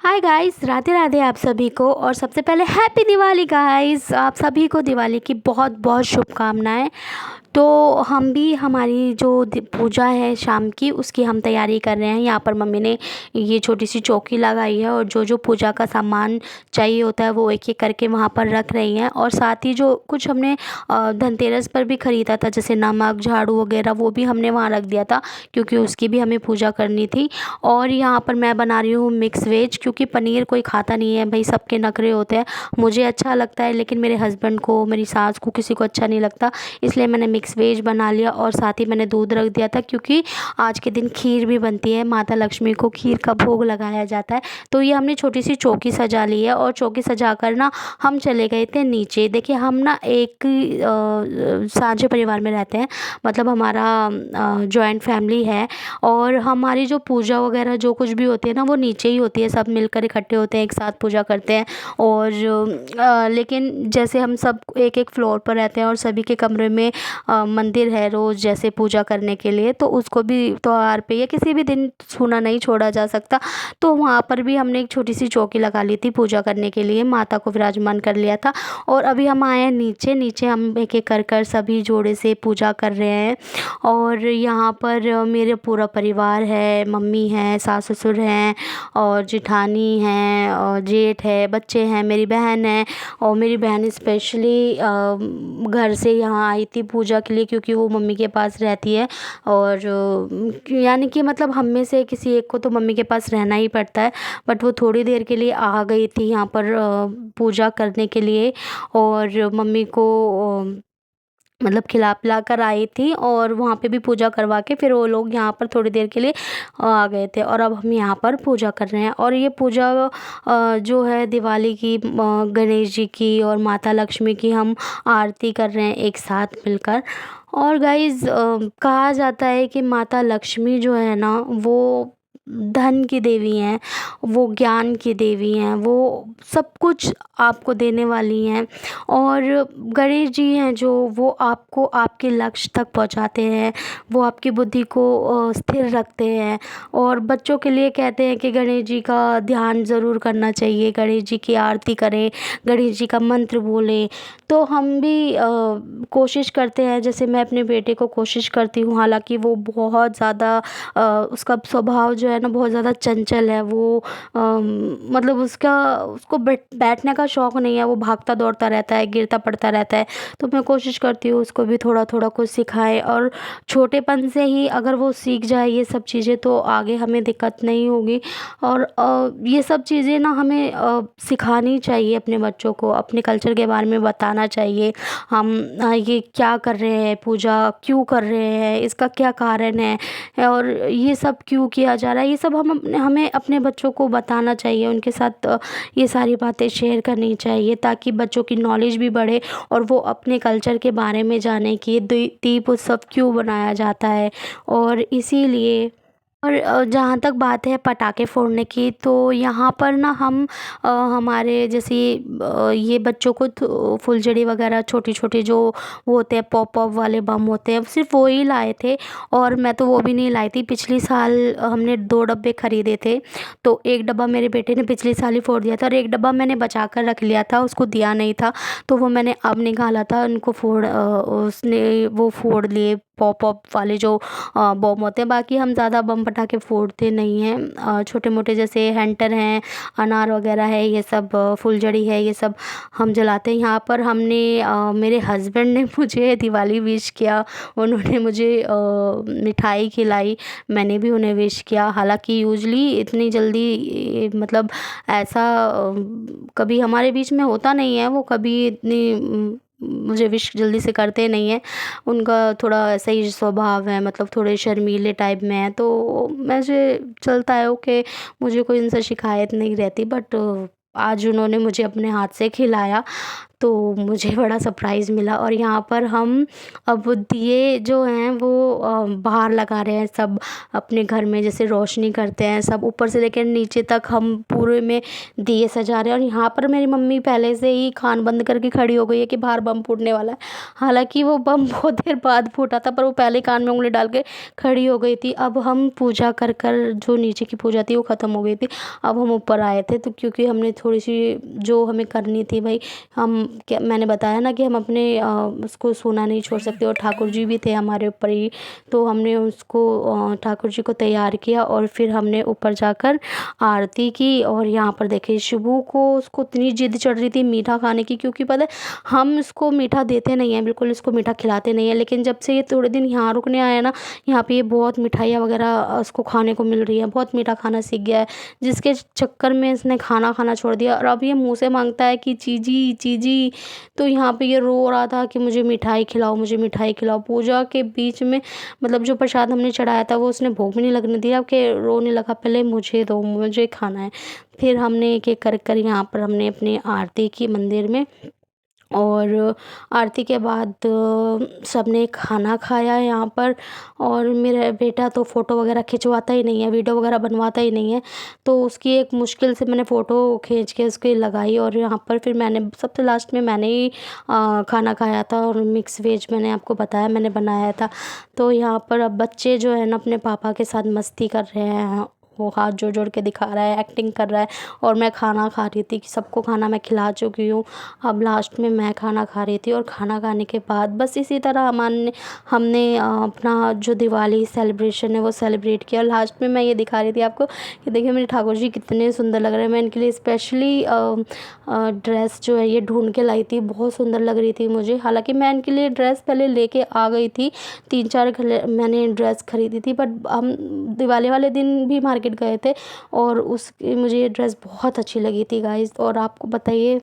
Hi guys, Radhe Radhe आप सभी को। और सबसे पहले हैप्पी दिवाली गाइस। आप सभी को दिवाली की बहुत बहुत शुभकामनाएं। तो हम भी हमारी जो पूजा है शाम की, उसकी हम तैयारी कर रहे हैं। यहाँ पर मम्मी ने ये छोटी सी चौकी लगाई है और जो जो पूजा का सामान चाहिए होता है वो एक एक करके वहाँ पर रख रही हैं। और साथ ही जो कुछ हमने धनतेरस पर भी ख़रीदा था, जैसे नमक, झाड़ू वगैरह, वो भी हमने वहाँ रख दिया था क्योंकि उसकी भी हमें पूजा करनी थी। और यहाँ पर मैं बना रही हूँ मिक्स वेज, क्योंकि पनीर कोई खाता नहीं है भाई, सबके नखरे होते हैं। मुझे अच्छा लगता है लेकिन मेरे हस्बैंड को, मेरी सास को, किसी को अच्छा नहीं लगता, इसलिए मैंने मिक्स वेज बना लिया। और साथ ही मैंने दूध रख दिया था क्योंकि आज के दिन खीर भी बनती है, माता लक्ष्मी को खीर का भोग लगाया जाता है। तो ये हमने छोटी सी चौकी सजा ली है और चौकी सजा कर ना हम चले गए थे नीचे। देखिए, हम ना एक साझे परिवार में रहते हैं, मतलब हमारा जॉइंट फैमिली है। और हमारी जो पूजा वगैरह जो कुछ भी होती है ना, वो नीचे ही होती है। सब मिलकर इकट्ठे होते हैं, एक साथ पूजा करते हैं। और लेकिन जैसे हम सब एक एक फ्लोर पर रहते हैं और सभी के कमरे में मंदिर है रोज़ जैसे पूजा करने के लिए, तो उसको भी त्योहार पे या किसी भी दिन छूना नहीं छोड़ा जा सकता। तो वहाँ पर भी हमने एक छोटी सी चौकी लगा ली थी पूजा करने के लिए, माता को विराजमान कर लिया था। और अभी हम आए हैं नीचे। नीचे हम एक एक कर कर सभी जोड़े से पूजा कर रहे हैं। और यहाँ पर मेरे पूरा परिवार है, मम्मी है, सास ससुर हैं और जेठानी हैं और जेठ है, बच्चे हैं, मेरी बहन है। और मेरी बहन स्पेशली घर से यहाँ आई थी पूजा के लिए क्योंकि वो मम्मी के पास रहती है। और यानी कि मतलब हम में से किसी एक को तो मम्मी के पास रहना ही पड़ता है, बट वो थोड़ी देर के लिए आ गई थी यहाँ पर पूजा करने के लिए। और मम्मी को मतलब खिला पिला कर आई थी और वहाँ पे भी पूजा करवा के फिर वो लोग यहाँ पर थोड़ी देर के लिए आ गए थे। और अब हम यहाँ पर पूजा कर रहे हैं। और ये पूजा जो है दिवाली की, गणेश जी की और माता लक्ष्मी की हम आरती कर रहे हैं एक साथ मिलकर। और गाइज़, कहा जाता है कि माता लक्ष्मी जो है ना, वो धन की देवी हैं, वो ज्ञान की देवी हैं, वो सब कुछ आपको देने वाली हैं। और गणेश जी हैं जो, वो आपको आपके लक्ष्य तक पहुंचाते हैं, वो आपकी बुद्धि को स्थिर रखते हैं। और बच्चों के लिए कहते हैं कि गणेश जी का ध्यान ज़रूर करना चाहिए, गणेश जी की आरती करें, गणेश जी का मंत्र बोलें। तो हम भी कोशिश करते हैं, जैसे मैं अपने बेटे को कोशिश करती हूँ, हालांकि वो बहुत ज़्यादा उसका स्वभाव जो है ना बहुत ज़्यादा चंचल है। वो मतलब उसको बैठने का शौक़ नहीं है, वो भागता दौड़ता रहता है, गिरता पड़ता रहता है। तो मैं कोशिश करती हूँ उसको भी थोड़ा थोड़ा कुछ सिखाए, और छोटेपन से ही अगर वो सीख जाए ये सब चीज़ें तो आगे हमें दिक्कत नहीं होगी। और ये सब चीज़ें ना हमें सिखानी चाहिए अपने बच्चों को, अपने कल्चर के बारे में बताना चाहिए। हम ये क्या कर रहे हैं, पूजा क्यों कर रहे हैं, इसका क्या कारण है, और ये सब क्यों किया जा रहा है, ये सब हमें अपने बच्चों को बताना चाहिए। उनके साथ ये सारी बातें शेयर करनी चाहिए ताकि बच्चों की नॉलेज भी बढ़े और वो अपने कल्चर के बारे में जाने कि दीप उत्सव क्यों बनाया जाता है। और इसीलिए, और जहाँ तक बात है पटाखे फोड़ने की, तो यहाँ पर ना हम हमारे जैसे ये बच्चों को फुलझड़ी वगैरह छोटी छोटी जो वो होते हैं, पॉप अप वाले बम होते हैं, सिर्फ वो ही लाए थे। और मैं तो वो भी नहीं लाई थी। पिछली साल हमने 2 डब्बे ख़रीदे थे, तो एक डब्बा मेरे बेटे ने पिछली साल ही फोड़ दिया था और एक डब्बा मैंने बचा कर रख लिया था, उसको दिया नहीं था, तो वो मैंने अब निकाला था। उनको उसने वो फोड़ लिए, पॉप अप वाले जो बम होते हैं। बाकी हम ज़्यादा बम पटाखे फोड़ते नहीं हैं, छोटे मोटे जैसे हैंटर हैं, अनार वगैरह है, ये सब फुलझड़ी है, ये सब हम जलाते हैं। यहाँ पर हमने मेरे हस्बैंड ने मुझे दिवाली विश किया, उन्होंने मुझे मिठाई खिलाई, मैंने भी उन्हें विश किया। हालांकि यूजली इतनी जल्दी मतलब ऐसा कभी हमारे बीच में होता नहीं है, वो कभी इतनी मुझे विश जल्दी से करते नहीं हैं। उनका थोड़ा ऐसा ही स्वभाव है, मतलब थोड़े शर्मीले टाइप में है, तो मुझे चलता है ओके, मुझे कोई उनसे शिकायत नहीं रहती। बट आज उन्होंने मुझे अपने हाथ से खिलाया, तो मुझे बड़ा सरप्राइज़ मिला। और यहाँ पर हम अब दिए जो हैं वो बाहर लगा रहे हैं सब अपने घर में, जैसे रोशनी करते हैं सब ऊपर से लेकर नीचे तक हम पूरे में दिए सजा रहे हैं। और यहाँ पर मेरी मम्मी पहले से ही कान बंद करके खड़ी हो गई है कि बाहर बम फूटने वाला है। हालांकि वो बम बहुत देर बाद फूटा था, पर वो पहले कान में उंगली डाल के खड़ी हो गई थी। अब हम पूजा कर कर जो नीचे की पूजा थी वो ख़त्म हो गई थी, अब हम ऊपर आए थे। तो क्योंकि हमने थोड़ी सी जो हमें करनी थी भाई, हम क्या मैंने बताया ना कि हम अपने उसको सोना नहीं छोड़ सकते, और ठाकुर जी भी थे हमारे ऊपर ही। तो हमने उसको ठाकुर जी को तैयार किया और फिर हमने ऊपर जाकर आरती की। और यहाँ पर देखिए शिबू को उसको इतनी जिद चढ़ रही थी मीठा खाने की, क्योंकि पता है हम इसको मीठा देते नहीं हैं, बिल्कुल इसको मीठा खिलाते नहीं हैं। लेकिन जब से ये थोड़े दिन यहाँ रुकने आया ना, यहाँ पे ये बहुत मिठाइयाँ वगैरह उसको खाने को मिल रही हैं, बहुत मीठा खाना सीख गया है, जिसके चक्कर में इसने खाना खाना छोड़ दिया। और अब ये मुँह से मांगता है कि चीजी चीजी। तो यहाँ पे ये रो रहा था कि मुझे मिठाई खिलाओ, मुझे मिठाई खिलाओ। पूजा के बीच में मतलब जो प्रसाद हमने चढ़ाया था वो उसने भोग भी नहीं लगने दिया, कि रोने लगा पहले मुझे दो, मुझे खाना है। फिर हमने एक एक कर कर यहाँ पर हमने अपनी आरती की मंदिर में। और आरती के बाद सबने खाना खाया यहाँ पर। और मेरा बेटा तो फ़ोटो वगैरह खिंचवाता ही नहीं है, वीडियो वगैरह बनवाता ही नहीं है। तो उसकी एक मुश्किल से मैंने फ़ोटो खींच के उसकी लगाई। और यहाँ पर फिर मैंने सबसे लास्ट में मैंने ही खाना खाया था, और मिक्स वेज मैंने आपको बताया मैंने बनाया था। तो यहाँ पर अब बच्चे जो है ना अपने पापा के साथ मस्ती कर रहे हैं, वो हाथ जोड़ जोड़ के दिखा रहा है, एक्टिंग कर रहा है। और मैं खाना खा रही थी कि सबको खाना मैं खिला चुकी हूँ, अब लास्ट में मैं खाना खा रही थी। और खाना खाने के बाद बस इसी तरह हमने हमने अपना जो दिवाली सेलिब्रेशन है वो सेलिब्रेट किया। और लास्ट में मैं ये दिखा रही थी आपको कि देखिए मेरे ठाकुर जी कितने सुंदर लग रहे हैं। मैं इनके लिए स्पेशली ड्रेस जो है ये ढूंढ के लाई थी, बहुत सुंदर लग रही थी मुझे। हालांकि मैं इनके लिए ड्रेस पहले लेके आ गई थी, 3-4 मैंने ड्रेस खरीदी थी, बट हम दिवाली वाले दिन भी मार्केट गए थे और उसकी मुझे ये ड्रेस बहुत अच्छी लगी थी गाइस। और आपको बताइए